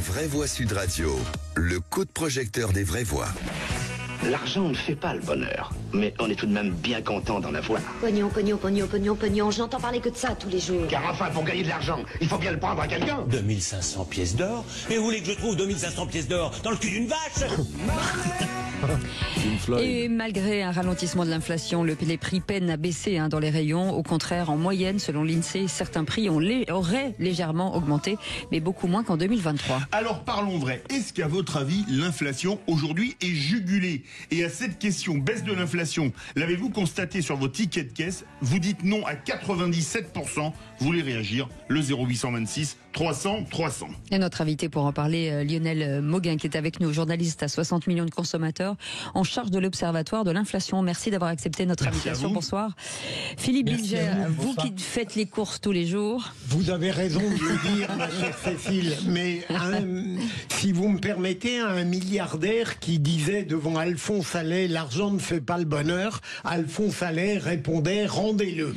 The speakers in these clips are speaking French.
vraies voix Sud Radio, le coup de projecteur des vraies voix. L'argent ne fait pas le bonheur, mais on est tout de même bien content d'en avoir. Pognon, pognon, pognon, pognon, pognon, j'entends parler que de ça tous les jours. Car enfin, pour gagner de l'argent, il faut bien le prendre à quelqu'un. 2500 pièces d'or? Et vous voulez que je trouve 2500 pièces d'or dans le cul d'une vache? Et malgré un ralentissement de l'inflation, les prix peinent à baisser dans les rayons. Au contraire, en moyenne, selon l'INSEE, certains prix auraient légèrement augmenté, mais beaucoup moins qu'en 2023. Alors parlons vrai. Est-ce qu'à votre avis, l'inflation aujourd'hui est jugulée? Et à cette question, baisse de l'inflation, l'avez-vous constaté sur vos tickets de caisse? Vous dites non à 97%. Vous voulez réagir? Le 0826 300 300. Et notre invité pour en parler, Lionel Mauguin, qui est avec nous, journaliste à 60 millions de consommateurs, en charge de l'Observatoire de l'inflation. Merci d'avoir accepté notre invitation. Bonsoir. Philippe Bilger, vous qui faites les courses tous les jours. Vous avez raison de le dire, ma chère Cécile, mais si vous me permettez, un milliardaire qui disait devant Alphonse Allais, l'argent ne fait pas le bonheur, Alphonse Allais répondait, rendez-le.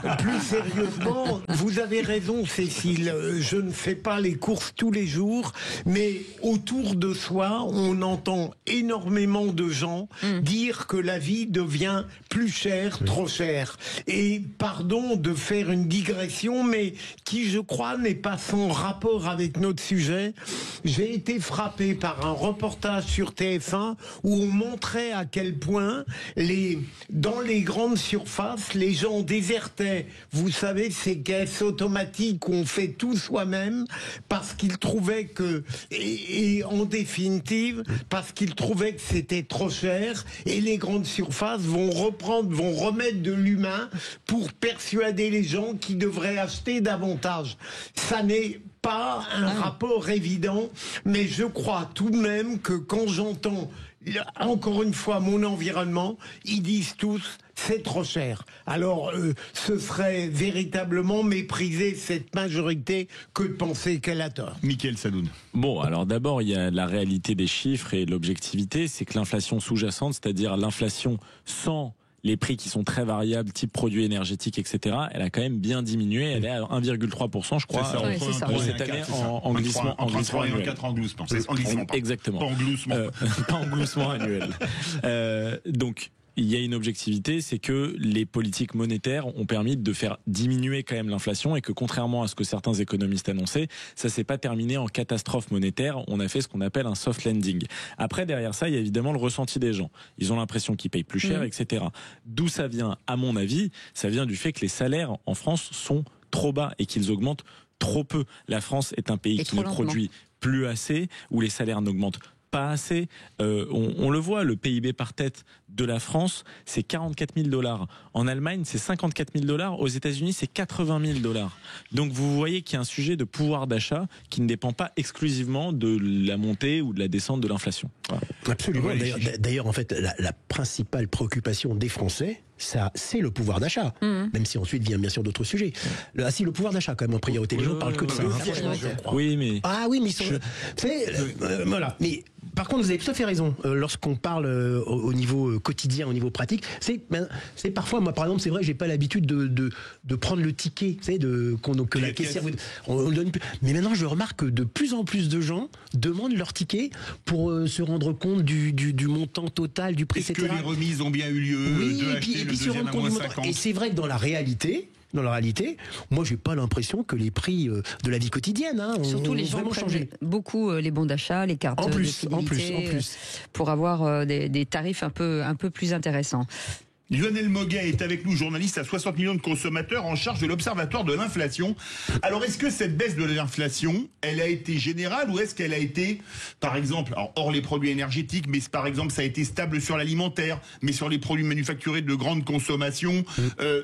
Mais plus sérieusement, vous avez raison, Cécile, je ne fais pas les courses tous les jours, mais autour de soi, on entend énormément de gens dire que la vie devient plus chère, trop chère. Et pardon de faire une digression, mais qui, je crois, n'est pas sans rapport avec notre sujet. J'ai été frappé par un reportage sur TF1 où on montrait à quel point dans les grandes surfaces, les gens désertaient, vous savez, ces caisses automatiques où on fait tout soi-même parce qu'ils trouvaient que, et en définitive, parce qu'ils trouvaient que c'était trop cher, et les grandes surfaces vont remettre de l'humain pour persuader les gens qui devraient acheter davantage. Ça n'est pas un rapport évident, mais je crois tout de même que quand j'entends, encore une fois, mon environnement, ils disent tous c'est trop cher. Alors, ce serait véritablement mépriser cette majorité que de penser qu'elle a tort. Mickaël Sadoun. Bon, alors d'abord, il y a la réalité des chiffres et l'objectivité, c'est que l'inflation sous-jacente, c'est-à-dire l'inflation sans les prix qui sont très variables, type produits énergétiques, etc., elle a quand même bien diminué. Elle est à 1,3%, je crois, cette année en glissement annuel. 4 en glissement. Exactement. Pas en gloussement. Pas en gloussement annuel. Donc, il y a une objectivité, c'est que les politiques monétaires ont permis de faire diminuer quand même l'inflation et que contrairement à ce que certains économistes annonçaient, ça s'est pas terminé en catastrophe monétaire. On a fait ce qu'on appelle un soft landing. Après, derrière ça, il y a évidemment le ressenti des gens. Ils ont l'impression qu'ils payent plus cher, etc. D'où ça vient? À mon avis, ça vient du fait que les salaires en France sont trop bas et qu'ils augmentent trop peu. La France est un pays qui ne produit plus assez, où les salaires n'augmentent pas assez. On le voit, le PIB par tête de la France, c'est 44 000 $. En Allemagne, c'est 54 000 $. Aux États-Unis, c'est 80 000 $. Donc vous voyez qu'il y a un sujet de pouvoir d'achat qui ne dépend pas exclusivement de la montée ou de la descente de l'inflation. Voilà. Absolument. D'ailleurs, en fait, la principale préoccupation des Français, c'est le pouvoir d'achat. Même si ensuite vient bien sûr d'autres sujets. Le pouvoir d'achat, quand même, en priorité. Les gens parlent que de ça. Oui, mais... Ah oui, mais voilà. Mais par contre, vous avez tout à fait raison. Lorsqu'on parle au niveau quotidien, au niveau pratique, c'est parfois, moi par exemple, c'est vrai, j'ai pas l'habitude de prendre le ticket, tu sais, que la caissière on donne plus. Mais maintenant, je remarque que de plus en plus de gens demandent leur ticket pour se rendre compte du montant total, du prix, etc. Est-ce que les remises ont bien eu lieu? Oui, et puis se rendre compte du montant. Et c'est vrai que dans la réalité, moi, j'ai pas l'impression que les prix de la vie quotidienne surtout ont les gens vraiment changé. Beaucoup les bons d'achat, les cartes de fidélité, pour avoir des tarifs un peu plus intéressants. Lionel Mauguin est avec nous, journaliste à 60 millions de consommateurs en charge de l'Observatoire de l'inflation. Alors, est-ce que cette baisse de l'inflation, elle a été générale ou est-ce qu'elle a été, par exemple, hors les produits énergétiques, mais par exemple, ça a été stable sur l'alimentaire, mais sur les produits manufacturés de grande consommation,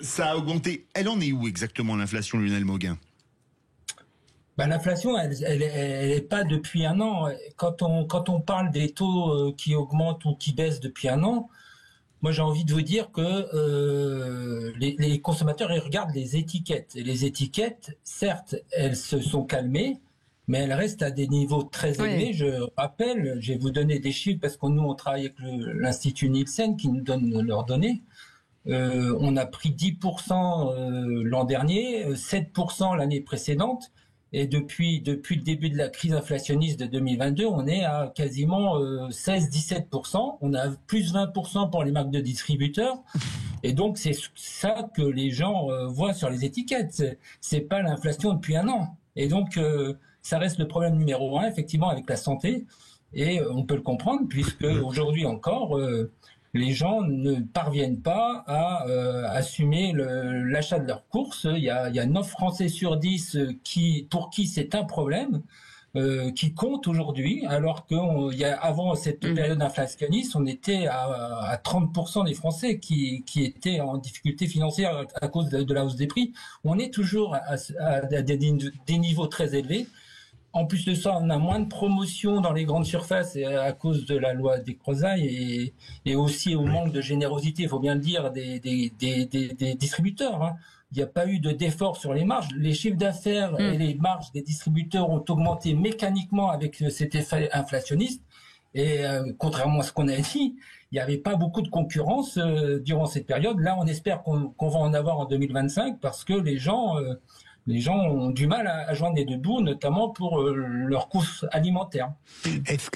ça a augmenté. Elle en est où exactement, l'inflation, Lionel Mauguin? L'inflation, elle est pas depuis un an. Quand on parle des taux qui augmentent ou qui baissent depuis un an, moi, j'ai envie de vous dire que les consommateurs, ils regardent les étiquettes. Et les étiquettes, certes, elles se sont calmées, mais elles restent à des niveaux très élevés. Je rappelle, je vais vous donner des chiffres parce que nous, on travaille avec l'Institut Nielsen qui nous donne leurs données. On a pris 10% l'an dernier, 7% l'année précédente. Et depuis le début de la crise inflationniste de 2022, on est à quasiment 16-17%. On a plus 20% pour les marques de distributeurs. Et donc, c'est ça que les gens voient sur les étiquettes. C'est pas l'inflation depuis un an. Et donc, ça reste le problème numéro 1, effectivement, avec la santé. Et on peut le comprendre, puisque aujourd'hui encore, les gens ne parviennent pas à assumer l'achat de leurs courses. Il y a 9 Français sur 10 pour qui c'est un problème, qui compte aujourd'hui, alors avant cette période inflationniste, on était à 30% des Français qui étaient en difficulté financière à cause de la hausse des prix. On est toujours à des niveaux très élevés. En plus de ça, on a moins de promotions dans les grandes surfaces à cause de la loi des Crozailles et aussi au manque de générosité, il faut bien le dire, des distributeurs. Hein. Il n'y a pas eu d'effort sur les marges. Les chiffres d'affaires et les marges des distributeurs ont augmenté mécaniquement avec cet effet inflationniste. Et contrairement à ce qu'on a dit, il n'y avait pas beaucoup de concurrence durant cette période. Là, on espère qu'on va en avoir en 2025 parce que les gens ont du mal à joindre les deux bouts, notamment pour leurs courses alimentaires. Est-ce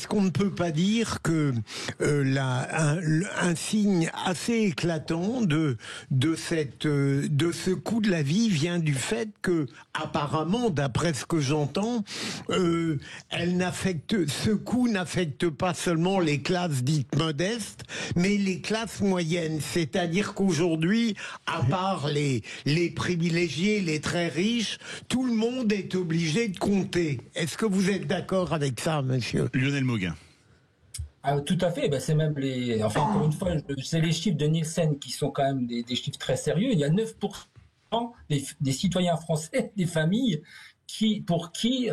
qu'on ne peut pas dire que un signe assez éclatant de ce coût de la vie vient du fait que, apparemment, d'après ce que j'entends, ce coût n'affecte pas seulement les classes dites modestes, mais les classes moyennes. C'est-à-dire qu'aujourd'hui, à part les privilégiés, les très riches, tout le monde est obligé de compter. Est-ce que vous êtes d'accord avec ça, monsieur Lionel Mauguin? Tout à fait. C'est même encore une fois, c'est les chiffres de Nielsen qui sont quand même des chiffres très sérieux. Il y a 9% des citoyens français, des familles, pour qui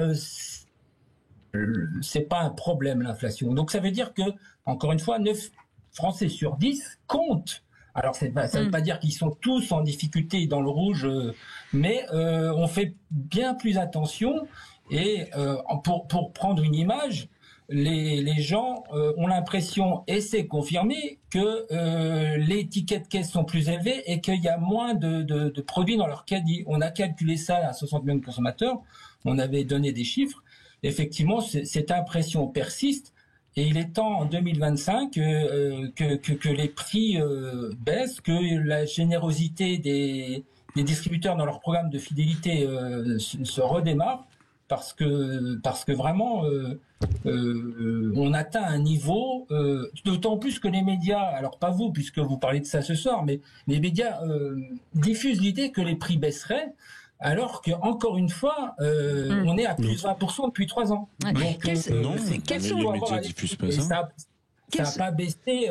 c'est pas un problème l'inflation. Donc ça veut dire que, encore une fois, 9 Français sur 10 comptent. Alors ça ne veut pas dire qu'ils sont tous en difficulté dans le rouge, mais on fait bien plus attention. Et pour prendre une image, les gens ont l'impression, et c'est confirmé, que les tickets de caisse sont plus élevés et qu'il y a moins de produits dans leur caddie. On a calculé ça à 60 millions de consommateurs, on avait donné des chiffres. Effectivement, cette impression persiste et il est temps en 2025 que les prix baissent, que la générosité des distributeurs dans leur programme de fidélité se redémarre. Parce que vraiment, on atteint un niveau, d'autant plus que les médias, alors pas vous, puisque vous parlez de ça ce soir, mais les médias diffusent l'idée que les prix baisseraient, alors qu'encore une fois, on est à plus de 20% depuis 3 ans. Donc, non, les médias diffusent pas ça. Ça n'a pas baissé,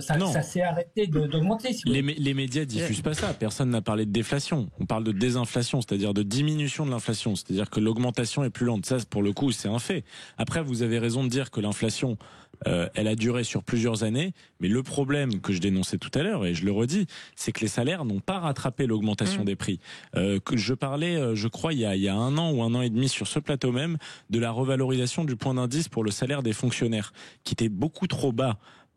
ça s'est arrêté d'augmenter. Les médias diffusent pas ça. Personne n'a parlé de déflation. On parle de désinflation, c'est-à-dire de diminution de l'inflation. C'est-à-dire que l'augmentation est plus lente. Ça, pour le coup, c'est un fait. Après, vous avez raison de dire que l'inflation, elle a duré sur plusieurs années. Mais le problème que je dénonçais tout à l'heure, et je le redis, c'est que les salaires n'ont pas rattrapé l'augmentation des prix. Que je parlais, je crois, il y a 1 an ou 1 an et demi sur ce plateau même, de la revalorisation du point d'indice pour le salaire des fonctionnaires, qui était beaucoup trop bas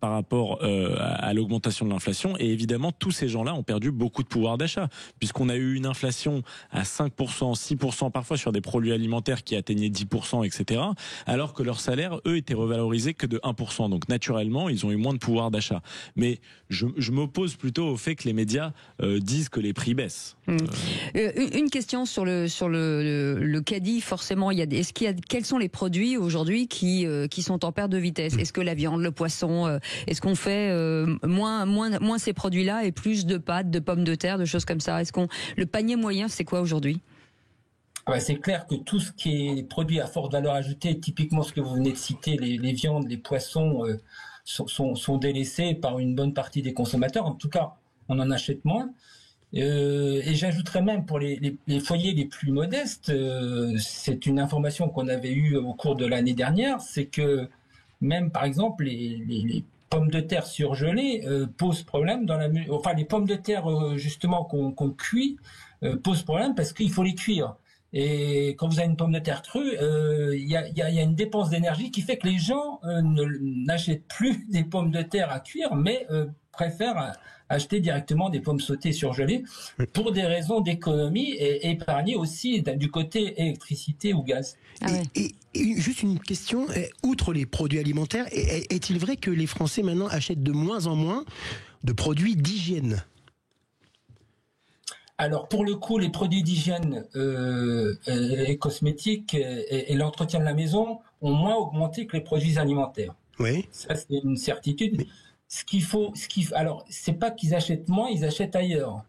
par rapport à l'augmentation de l'inflation. Et évidemment, tous ces gens-là ont perdu beaucoup de pouvoir d'achat, puisqu'on a eu une inflation à 5%, 6%, parfois sur des produits alimentaires qui atteignaient 10%, etc., alors que leurs salaires, eux, étaient revalorisés que de 1%. Donc naturellement, ils ont eu moins de pouvoir d'achat. Mais je m'oppose plutôt au fait que les médias disent que les prix baissent. Une question sur le caddie, forcément, quels sont les produits aujourd'hui qui sont en perte de vitesse? Est-ce que la viande, le poisson, est-ce qu'on fait moins ces produits-là et plus de pâtes, de pommes de terre, de choses comme ça? Le panier moyen, c'est quoi aujourd'hui? C'est clair que tout ce qui est produit à forte valeur ajoutée, typiquement ce que vous venez de citer, les viandes, les poissons, sont délaissés par une bonne partie des consommateurs. En tout cas, on en achète moins. Et j'ajouterais même pour les foyers les plus modestes, c'est une information qu'on avait eue au cours de l'année dernière, c'est que même par exemple les pommes de terre surgelées posent problème les pommes de terre justement qu'on cuit posent problème parce qu'il faut les cuire. Et quand vous avez une pomme de terre crue, il y a une dépense d'énergie qui fait que les gens n'achètent plus des pommes de terre à cuire, mais préfèrent acheter directement des pommes sautées surgelées pour des raisons d'économie et épargner aussi du côté électricité ou gaz. Et juste une question, outre les produits alimentaires, est-il vrai que les Français maintenant achètent de moins en moins de produits d'hygiène ? Alors pour le coup, les produits d'hygiène et cosmétiques et l'entretien de la maison ont moins augmenté que les produits alimentaires. Oui. Ça c'est une certitude. Alors c'est pas qu'ils achètent moins, ils achètent ailleurs.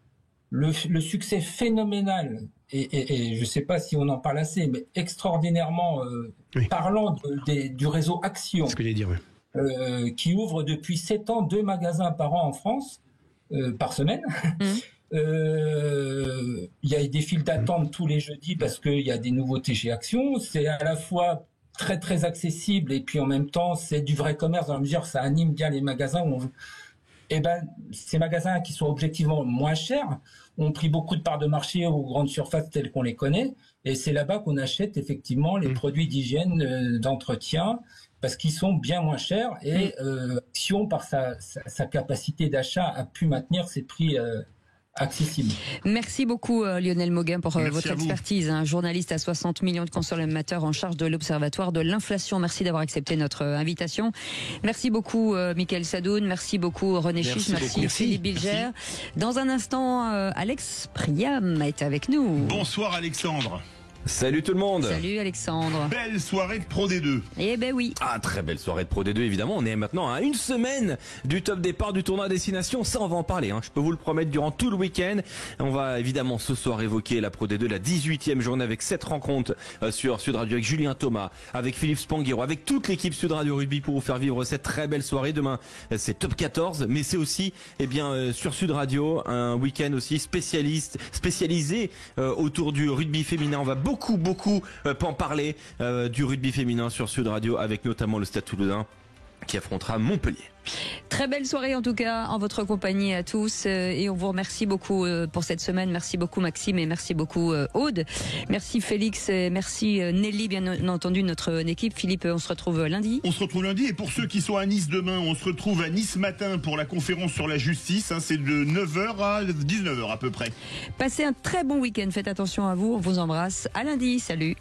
Le succès phénoménal et je sais pas si on en parle assez, mais extraordinairement parlant du réseau Action. Ce que j'allais dire. Oui. Qui ouvre depuis 7 ans 2 magasins par an en France par semaine. Il y a des files d'attente tous les jeudis parce qu'il y a des nouveautés chez Action. C'est à la fois très très accessible et puis en même temps c'est du vrai commerce dans la mesure où ça anime bien les magasins. Ces magasins qui sont objectivement moins chers ont pris beaucoup de parts de marché aux grandes surfaces telles qu'on les connaît et c'est là-bas qu'on achète effectivement les produits d'hygiène, d'entretien parce qu'ils sont bien moins chers et Action par sa capacité d'achat a pu maintenir ses prix accessible. Merci beaucoup Lionel Mauguin pour votre expertise, journaliste à 60 millions de consommateurs en charge de l'Observatoire de l'inflation. Merci d'avoir accepté notre invitation. Merci beaucoup Mickaël Sadoun, merci beaucoup René Chiche, merci Philippe Bilger. Dans un instant, Alex Priam est avec nous. Bonsoir Alexandre. Salut tout le monde. Salut Alexandre. Belle soirée de Pro D2. Eh ben oui. Très belle soirée de Pro D2 évidemment. On est maintenant à une semaine du top départ du tournoi à destination. Ça on va en parler. Je peux vous le promettre durant tout le week-end. On va évidemment ce soir évoquer la Pro D2, la 18e journée avec 7 rencontres sur Sud Radio avec Julien Thomas, avec Philippe Spanghero, avec toute l'équipe Sud Radio Rugby pour vous faire vivre cette très belle soirée. Demain c'est top 14, mais c'est aussi sur Sud Radio un week-end aussi spécialisé autour du rugby féminin. On va beaucoup en parler du rugby féminin sur Sud Radio avec notamment le Stade Toulousain qui affrontera Montpellier. Très belle soirée en tout cas en votre compagnie à tous et on vous remercie beaucoup pour cette semaine. Merci beaucoup Maxime et merci beaucoup Aude. Merci Félix et merci Nelly, bien entendu notre équipe. Philippe, on se retrouve lundi. On se retrouve lundi et pour ceux qui sont à Nice demain, on se retrouve à Nice matin pour la conférence sur la justice. C'est de 9h à 19h à peu près. Passez un très bon week-end, faites attention à vous, on vous embrasse. À lundi, salut.